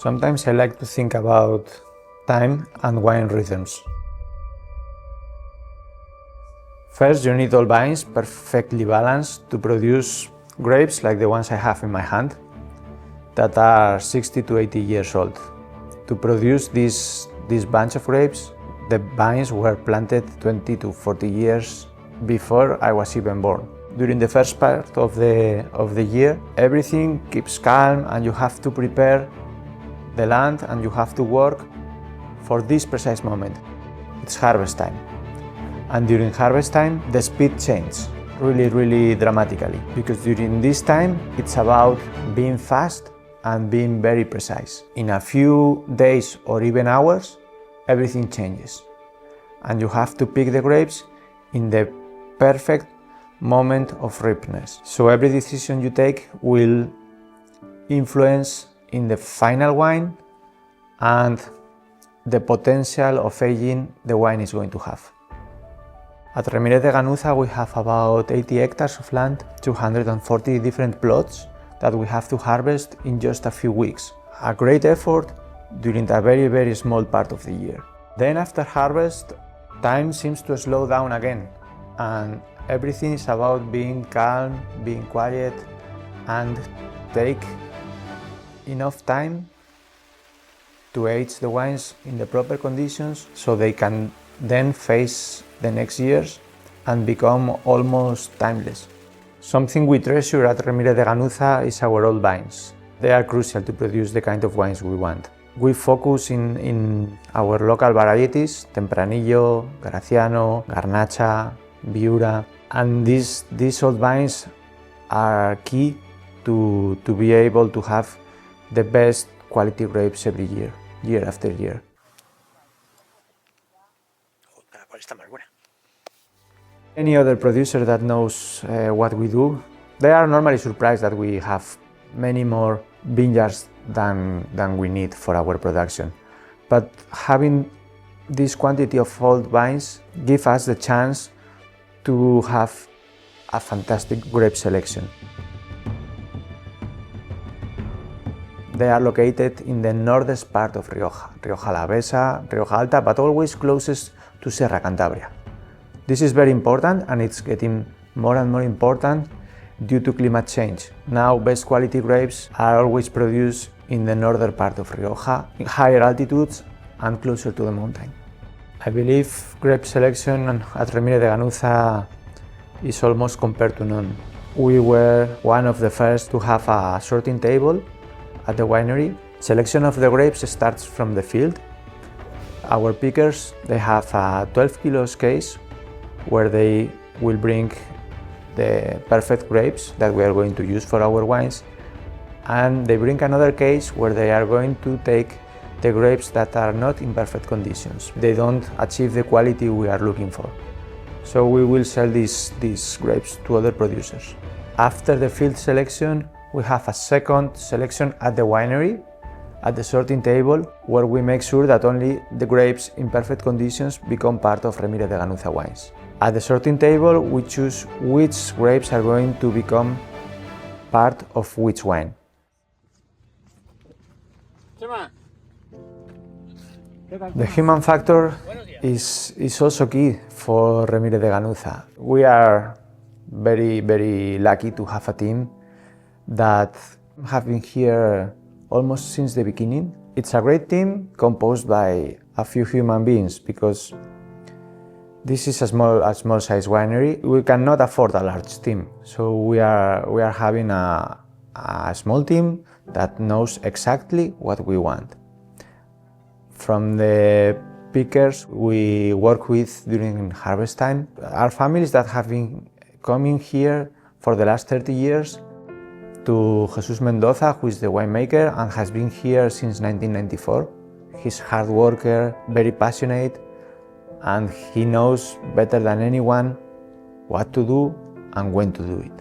Sometimes I like to think about time and wine rhythms. First, you need all vines perfectly balanced to produce grapes like the ones I have in my hand that are 60 to 80 years old. To produce this bunch of grapes, the vines were planted 20 to 40 years before I was even born. During the first part of the year, everything keeps calm and you have to prepare the land and you have to work for this precise moment. It's harvest time. And during harvest time, the speed changes really dramatically, because during this time, it's about being fast and being very precise. In a few days or even hours, everything changes. And you have to pick the grapes in the perfect moment of ripeness. So every decision you take will influence in the final wine and the potential of aging the wine is going to have. At Remírez de Ganuza we have about 80 hectares of land, 240 different plots that we have to harvest in just a few weeks. A great effort during a very small part of the year. Then after harvest, time seems to slow down again and everything is about being calm, being quiet and take enough time to age the wines in the proper conditions so they can then face the next years and become almost timeless. Something we treasure at Remírez de Ganuza is our old vines. They are crucial to produce the kind of wines we want. We focus in our local varieties, Tempranillo, Graciano, Garnacha, Viura, and these old vines are key to be able to have the best quality grapes every year, year after year. Any other producer that knows what we do, they are normally surprised that we have many more vineyards than we need for our production. But having this quantity of old vines gives us the chance to have a fantastic grape selection. They are located in the northest part of Rioja, Rioja Alavesa, Rioja Alta, but always closest to Sierra Cantabria. This is very important and it's getting more and more important due to climate change. Now best quality grapes are always produced in the northern part of Rioja, in higher altitudes and closer to the mountain. I believe grape selection at Remírez de Ganuza is almost compared to none. We were one of the first to have a sorting table at the winery. Selection of the grapes starts from the field. Our pickers, they have a 12 kilos case where they will bring the perfect grapes that we are going to use for our wines, and they bring another case where they are going to take the grapes that are not in perfect conditions. They don't achieve the quality we are looking for. So we will sell these grapes to other producers. After the field selection, we have a second selection at the winery, at the sorting table, where we make sure that only the grapes in perfect conditions become part of Remírez de Ganuza wines. At the sorting table, we choose which grapes are going to become part of which wine. The human factor is also key for Remírez de Ganuza. We are very lucky to have a team that have been here almost since the beginning. It's a great team composed by a few human beings because this is a small size winery. We cannot afford a large team, so we are having a small team that knows exactly what we want. From the pickers we work with during harvest time are families that have been coming here for the last 30 years, to Jesus Mendoza, who is the winemaker and has been here since 1994. He's a hard worker, very passionate, and he knows better than anyone what to do and when to do it.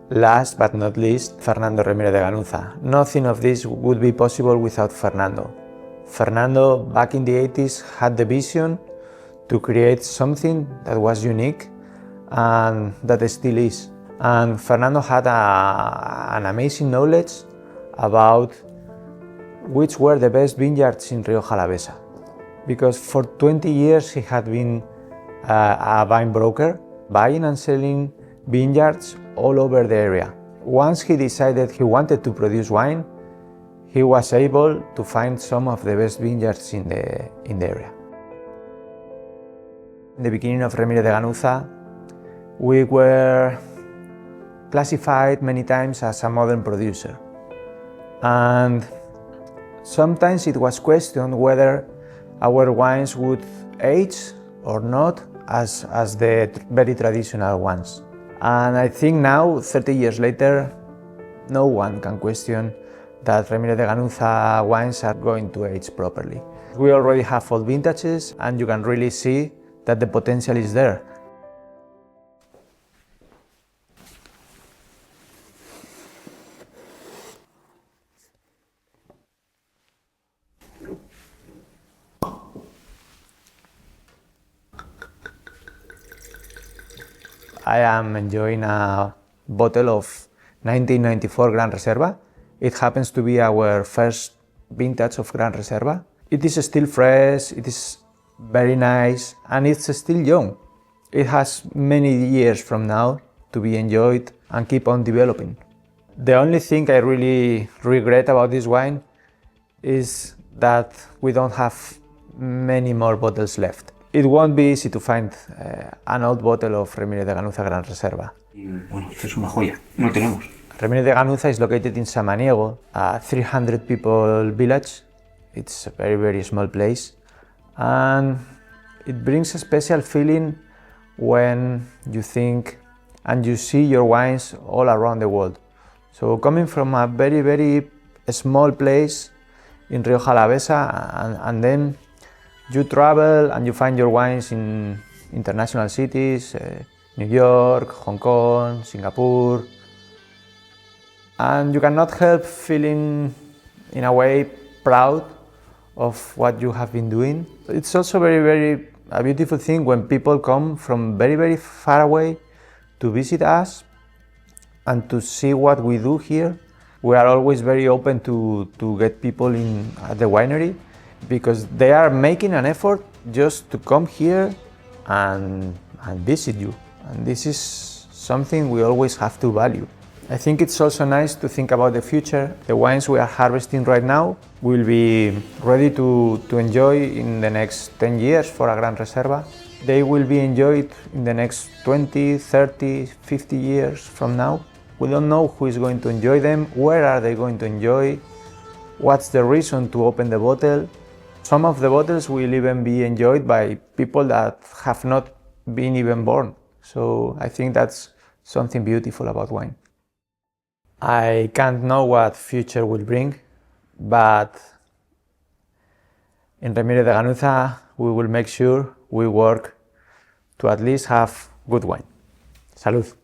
Last but not least, Fernando Remírez de Ganuza. Nothing of this would be possible without Fernando. Fernando, back in the 80s, had the vision to create something that was unique and that it still is. And Fernando had an amazing knowledge about which were the best vineyards in Rioja, because for 20 years he had been a vine broker, buying and selling vineyards all over the area. Once he decided he wanted to produce wine, he was able to find some of the best vineyards in the area. In the beginning of Remírez de Ganuza, we were classified many times as a modern producer. And sometimes it was questioned whether our wines would age or not as the very traditional ones. And I think now, 30 years later, no one can question that Remírez de Ganuza wines are going to age properly. We already have old vintages, and you can really see that the potential is there. I am enjoying a bottle of 1994 Gran Reserva. It happens to be our first vintage of Gran Reserva. It is still fresh, it is very nice, and it's still young. It has many years from now to be enjoyed and keep on developing. The only thing I really regret about this wine is that we don't have many more bottles left. It won't be easy to find an old bottle of Remírez de Ganuza Gran Reserva. Bueno, esto es una joya, no lo tenemos. Remírez de Ganuza is located in Samaniego, a 300 people village. It's a very, very small place. And it brings a special feeling when you think and you see your wines all around the world. So coming from a very, very small place in Rioja, and then you travel and you find your wines in international cities, New York, Hong Kong, Singapore, and you cannot help feeling, in a way, proud of what you have been doing. It's also very, very a beautiful thing when people come from very, very far away to visit us and to see what we do here. We are always very open to get people in at the winery, because they are making an effort just to come here and visit you. And this is something we always have to value. I think it's also nice to think about the future. The wines we are harvesting right now will be ready to enjoy in the next 10 years for a Gran Reserva. They will be enjoyed in the next 20, 30, 50 years from now. We don't know who is going to enjoy them, where are they going to enjoy, what's the reason to open the bottle. Some of the bottles will even be enjoyed by people that have not been even born. So I think that's something beautiful about wine. I can't know what future will bring, but in Remírez de Ganuza we will make sure we work to at least have good wine. Salud!